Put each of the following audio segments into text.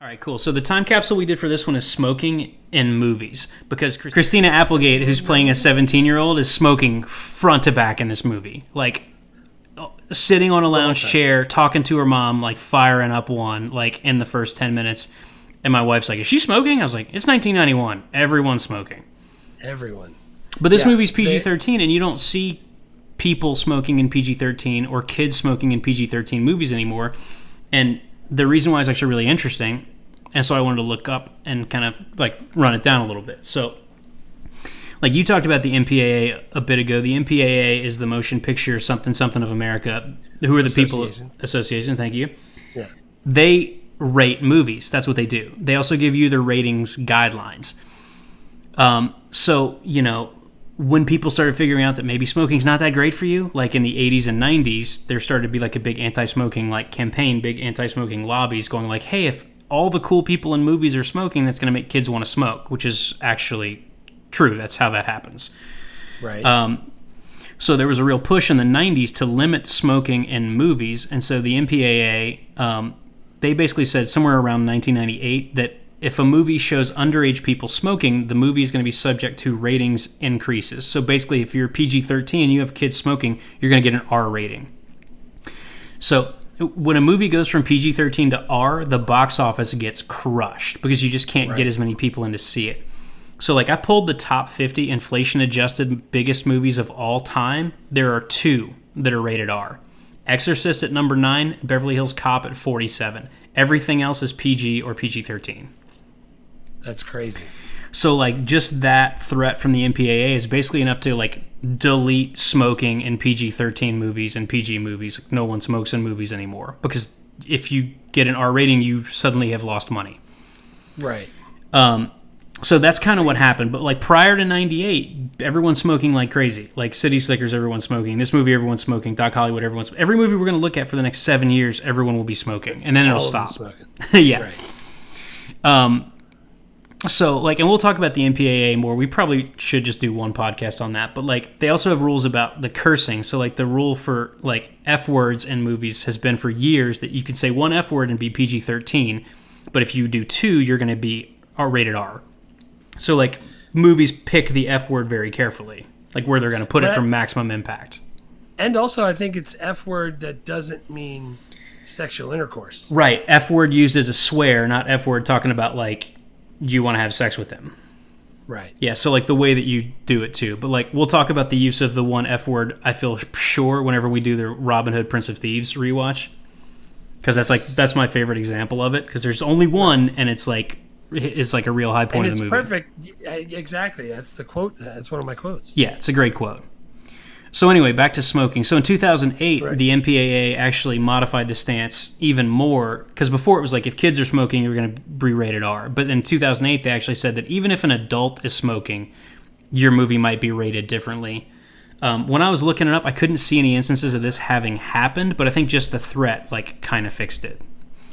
All right, cool. So the time capsule we did for this one is smoking in movies, because Christina Applegate, who's playing a 17-year-old, is smoking front to back in this movie. Like, sitting on a lounge chair, talking to her mom, like firing up one, like in the first 10 minutes. And my wife's like, is she smoking? I was like, it's 1991. Everyone's smoking. Everyone. But this movie's PG-13, and you don't see people smoking in PG-13 or kids smoking in PG-13 movies anymore. And the reason why it's actually really interesting, and so I wanted to look up and kind of like run it down a little bit. So, like you talked about the MPAA a bit ago. The MPAA is the Motion Picture Something Something of America. Who are the people? Association. Thank you. Yeah. They rate movies. That's what they do. They also give you their ratings guidelines. So, you know, when people started figuring out that maybe smoking's not that great for you, like in the 80s and 90s, there started to be like a big anti-smoking like campaign, big anti-smoking lobbies going like, hey, if all the cool people in movies are smoking, that's going to make kids want to smoke, which is actually true. That's how that happens. Right. So there was a real push in the 90s to limit smoking in movies, and so the MPAA, they basically said somewhere around 1998 that if a movie shows underage people smoking, the movie is going to be subject to ratings increases. So basically, if you're PG-13 and you have kids smoking, you're going to get an R rating. So when a movie goes from PG-13 to R, the box office gets crushed because you just can't get as many people in to see it. So like I pulled the top 50 inflation-adjusted biggest movies of all time. There are 2 that are rated R. Exorcist at number 9, Beverly Hills Cop at 47. Everything else is PG or PG-13. That's crazy. So, like, just that threat from the MPAA is basically enough to, like, delete smoking in PG-13 movies and PG movies. No one smokes in movies anymore. Because if you get an R rating, you suddenly have lost money. Right. So that's kind of what happened. But, like, prior to 98, everyone's smoking like crazy. Like, City Slickers, everyone's smoking. This movie, everyone's smoking. Doc Hollywood, everyone's smoking. Every movie we're going to look at for the next 7 years, everyone will be smoking. And then it'll stop. Yeah. Right. So, like, and we'll talk about the MPAA more. We probably should just do one podcast on that. But, like, they also have rules about the cursing. So, like, the rule for, like, F words in movies has been for years that you can say one F word and be PG-13. But if you do 2, you're going to be rated R. So, like, movies pick the F word very carefully. Like, where they're going to put it for maximum impact. And also, I think it's F word that doesn't mean sexual intercourse. Right. F word used as a swear, not F word talking about, like, you want to have sex with him. Right. Yeah, so like the way that you do it too. But like we'll talk about the use of the one F word, I feel sure, whenever we do the Robin Hood Prince of Thieves rewatch. Because that's my favorite example of it. Because there's only one, and it's like a real high point of the movie. And it's perfect. Exactly. That's the quote. That's one of my quotes. Yeah, it's a great quote. So anyway, back to smoking. So in 2008, the MPAA actually modified the stance even more, because before it was like if kids are smoking, you're going to be rated R. But in 2008, they actually said that even if an adult is smoking, your movie might be rated differently. When I was looking it up, I couldn't see any instances of this having happened, but I think just the threat like kind of fixed it.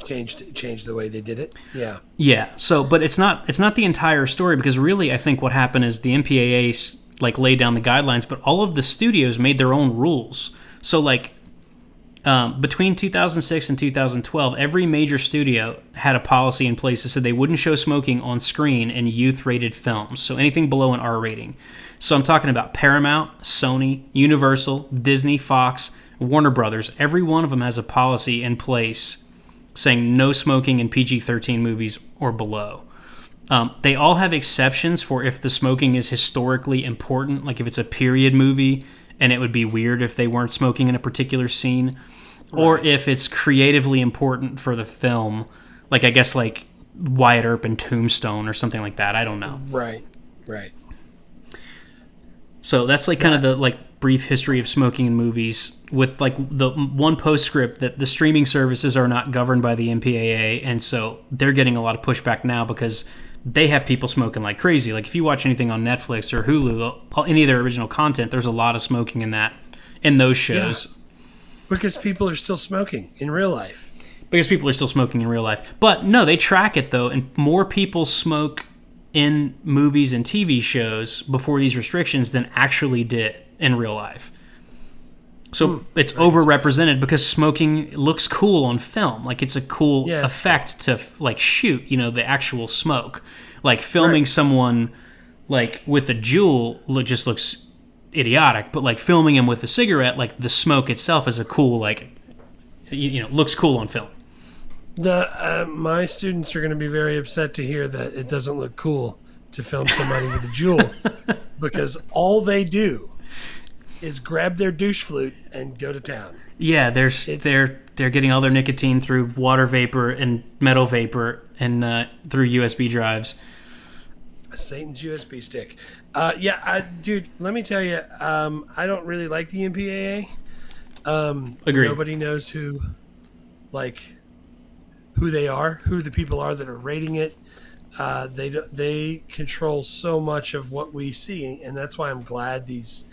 Changed the way they did it. Yeah. Yeah. So, but it's not the entire story, because really I think what happened is the MPAA like laid down the guidelines, but all of the studios made their own rules. So like between 2006 and 2012, every major studio had a policy in place that said they wouldn't show smoking on screen in youth-rated films, so anything below an R rating. So I'm talking about Paramount, Sony, Universal, Disney, Fox, Warner Brothers. Every one of them has a policy in place saying no smoking in PG-13 movies or below. They all have exceptions for if the smoking is historically important, like if it's a period movie and it would be weird if they weren't smoking in a particular scene, or if it's creatively important for the film, like I guess like Wyatt Earp and Tombstone or something like that. I don't know. Right. So that's like kind of the like brief history of smoking in movies, with like the one postscript that the streaming services are not governed by the MPAA, and so they're getting a lot of pushback now because they have people smoking like crazy. Like if you watch anything on Netflix or Hulu, any of their original content, there's a lot of smoking in those shows. Yeah. Because people are still smoking in real life. But no, they track it though, and more people smoke in movies and TV shows before these restrictions than actually did in real life. So it's overrepresented because smoking looks cool on film. Like it's a cool effect to like shoot, the actual smoke. Like filming someone like with a Juul just looks idiotic, but like filming him with a cigarette, like the smoke itself is a cool, like, looks cool on film. My students are going to be very upset to hear that it doesn't look cool to film somebody with a Juul because all they do is grab their douche flute and go to town. Yeah, they're getting all their nicotine through water vapor and metal vapor and through USB drives. Satan's USB stick. Dude, let me tell you, I don't really like the MPAA. Agreed. Nobody knows who they are, who the people are that are rating it. They control so much of what we see, and that's why I'm glad these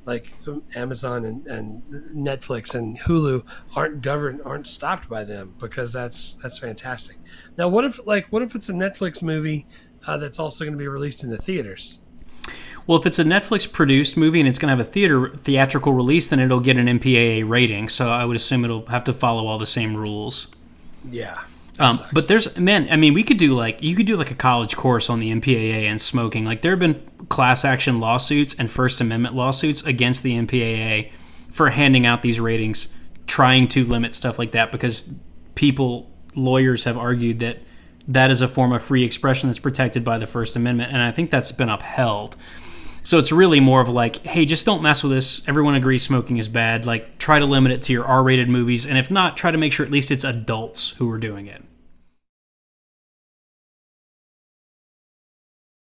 like Amazon and Netflix and Hulu aren't stopped by them, because that's fantastic. Now, what if it's a Netflix movie that's also going to be released in the theaters? Well, if it's a Netflix produced movie and it's going to have a theatrical release, then it'll get an MPAA rating. So I would assume it'll have to follow all the same rules. Yeah. But we could do you could do a college course on the MPAA and smoking. Like there have been class action lawsuits and First Amendment lawsuits against the MPAA for handing out these ratings, trying to limit stuff like that, because lawyers have argued that is a form of free expression that's protected by the First Amendment, and I think that's been upheld. So it's really more of like, hey, just don't mess with this. Everyone agrees smoking is bad. Like, try to limit it to your R-rated movies, and if not, try to make sure at least it's adults who are doing it.